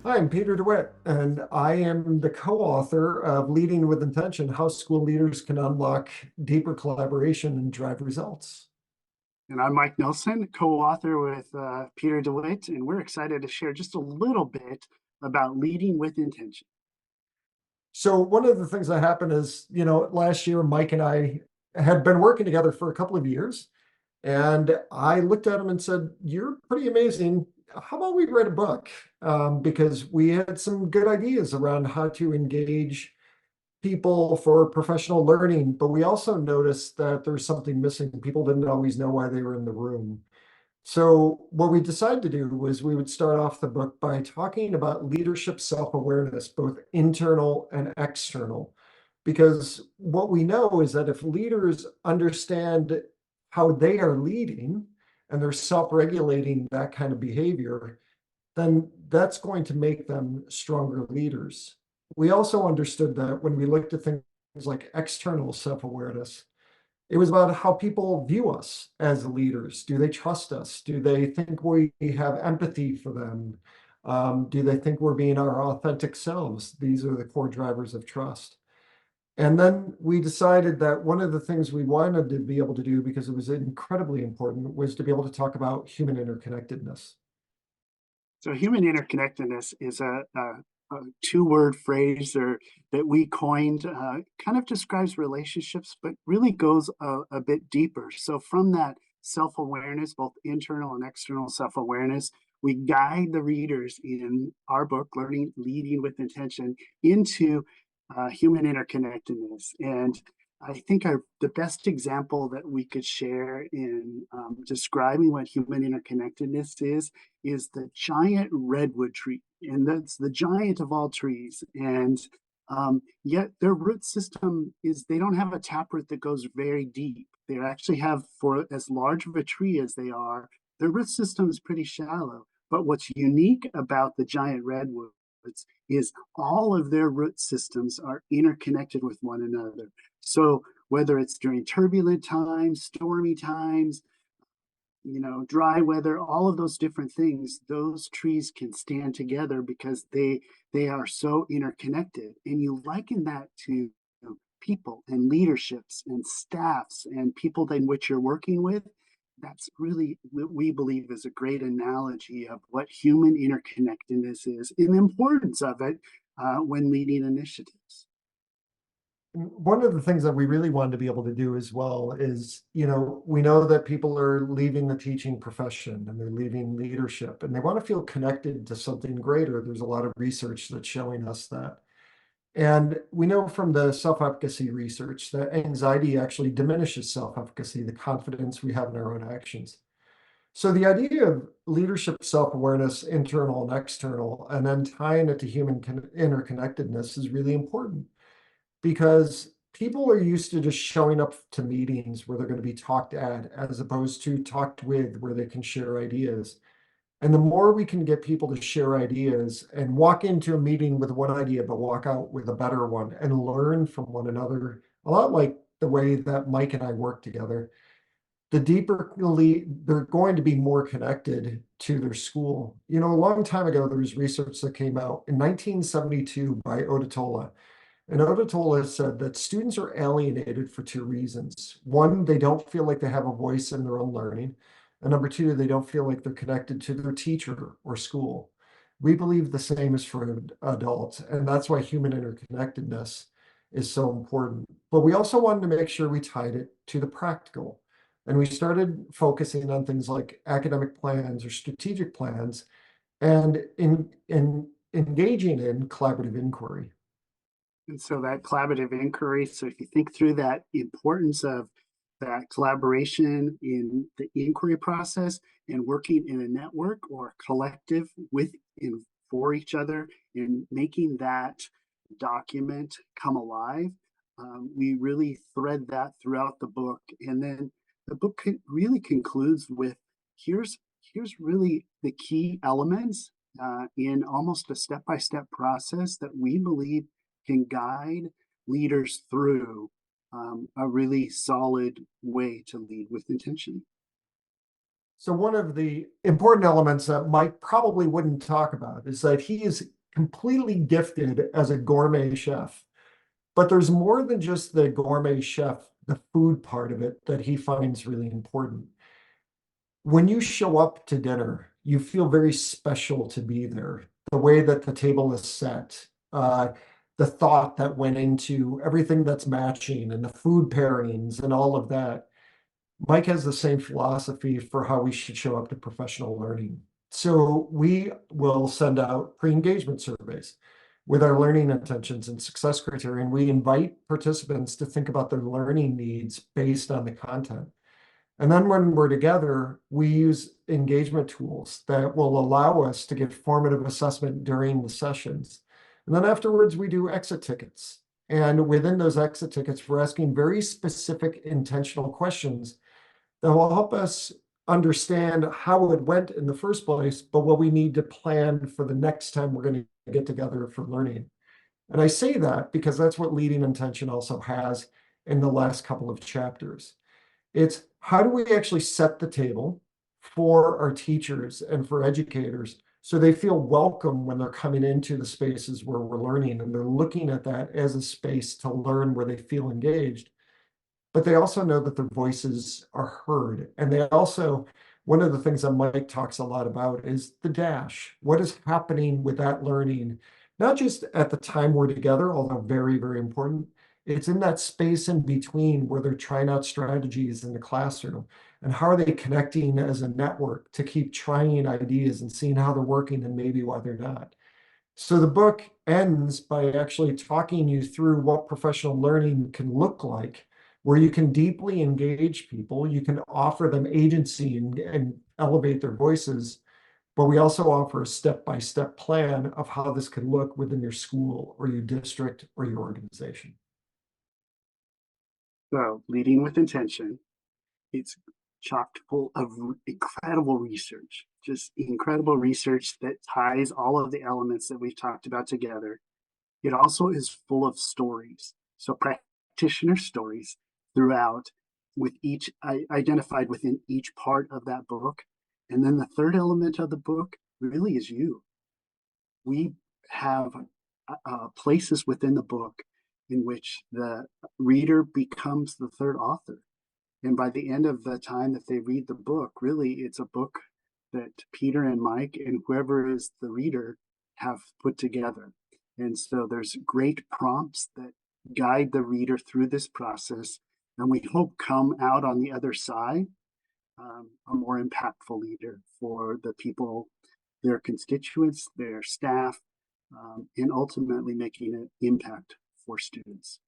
Hi, I'm Peter DeWitt, and I am the co-author of Leading with Intention: How School Leaders Can Unlock Deeper Collaboration and Drive Results. And I'm Mike Nelson, co-author with Peter DeWitt, and we're excited to share just a little bit about leading with intention. So one of the things that happened is, last year Mike and I had been working together for a couple of years, and I looked at him and said, "You're pretty amazing. How about we write a book?" Because we had some good ideas around how to engage people for professional learning, but we also noticed that there's something missing. People didn't always know why they were in the room. So what we decided to do was we would start off the book by talking about leadership self-awareness, both internal and external. Because what we know is that if leaders understand how they are leading and they're self-regulating that kind of behavior, then that's going to make them stronger leaders. We also understood that when we looked at things like external self-awareness, it was about how people view us as leaders. Do they trust us? Do they think we have empathy for them? Do they think we're being our authentic selves? These are the core drivers of trust. And then we decided that one of the things we wanted to be able to do, because it was incredibly important, was to be able to talk about human interconnectedness. So human interconnectedness is a two-word phrase that we coined, kind of describes relationships, but really goes a bit deeper. So from that self-awareness, both internal and external self-awareness, we guide the readers in our book, Leading with Intention, into human interconnectedness. And I think the best example that we could share in describing what human interconnectedness is the giant redwood tree. And that's the giant of all trees. And yet their root system is they don't have a taproot that goes very deep. They actually have, for as large of a tree as they are, their root system is pretty shallow. But what's unique about the giant redwoods is all of their root systems are interconnected with one another. So whether it's during turbulent times, stormy times, dry weather, all of those different things, those trees can stand together because they are so interconnected. And you liken that to people and leaderships and staffs and people in which you're working with. That's really what we believe is a great analogy of what human interconnectedness is and the importance of it when leading initiatives. One of the things that we really wanted to be able to do as well is, we know that people are leaving the teaching profession and they're leaving leadership and they want to feel connected to something greater. There's a lot of research that's showing us that. And we know from the self-efficacy research that anxiety actually diminishes self-efficacy, the confidence we have in our own actions. So the idea of leadership self-awareness, internal and external, and then tying it to human interconnectedness is really important, because people are used to just showing up to meetings where they're going to be talked at, as opposed to talked with, where they can share ideas. And the more we can get people to share ideas and walk into a meeting with one idea, but walk out with a better one and learn from one another, a lot like the way that Mike and I work together, the deeper they're going to be more connected to their school. A long time ago, there was research that came out in 1972 by Odutola. And Odutola said that students are alienated for two reasons. One, they don't feel like they have a voice in their own learning. And number two, they don't feel like they're connected to their teacher or school. We believe the same is for adults, and that's why human interconnectedness is so important. But we also wanted to make sure we tied it to the practical. And we started focusing on things like academic plans or strategic plans and in engaging in collaborative inquiry. And so that collaborative inquiry, so if you think through that importance of that collaboration in the inquiry process and working in a network or a collective with and for each other and making that document come alive, we really thread that throughout the book. And then the book really concludes with here's really the key elements in almost a step-by-step process that we believe can guide leaders through a really solid way to lead with intention. So one of the important elements that Mike probably wouldn't talk about is that he is completely gifted as a gourmet chef. But there's more than just the gourmet chef, the food part of it that he finds really important. When you show up to dinner, you feel very special to be there. The way that the table is set, the thought that went into everything that's matching and the food pairings and all of that. Mike has the same philosophy for how we should show up to professional learning. So we will send out pre-engagement surveys with our learning intentions and success criteria, and we invite participants to think about their learning needs based on the content. And then when we're together, we use engagement tools that will allow us to get formative assessment during the sessions. And then afterwards, we do exit tickets. And within those exit tickets, we're asking very specific intentional questions that will help us understand how it went in the first place, but what we need to plan for the next time we're going to get together for learning. And I say that because that's what leading intention also has in the last couple of chapters. It's how do we actually set the table for our teachers and for educators so they feel welcome when they're coming into the spaces where we're learning and they're looking at that as a space to learn where they feel engaged. But they also know that their voices are heard. And they also, one of the things that Mike talks a lot about is the dash. What is happening with that learning, not just at the time we're together, although very, very important. It's in that space in between where they're trying out strategies in the classroom. And how are they connecting as a network to keep trying ideas and seeing how they're working and maybe why they're not. So the book ends by actually talking you through what professional learning can look like, where you can deeply engage people, you can offer them agency and elevate their voices, but we also offer a step-by-step plan of how this could look within your school or your district or your organization. So, leading with intention, it's chock full of incredible research, just incredible research that ties all of the elements that we've talked about together. It also is full of stories. So practitioner stories throughout, with each identified within each part of that book. And then the third element of the book really is you. We have places within the book in which the reader becomes the third author. And by the end of the time that they read the book, really it's a book that Peter and Mike and whoever is the reader have put together. And so there's great prompts that guide the reader through this process, and we hope come out on the other side a more impactful leader for the people, their constituents, their staff, and ultimately making an impact for students.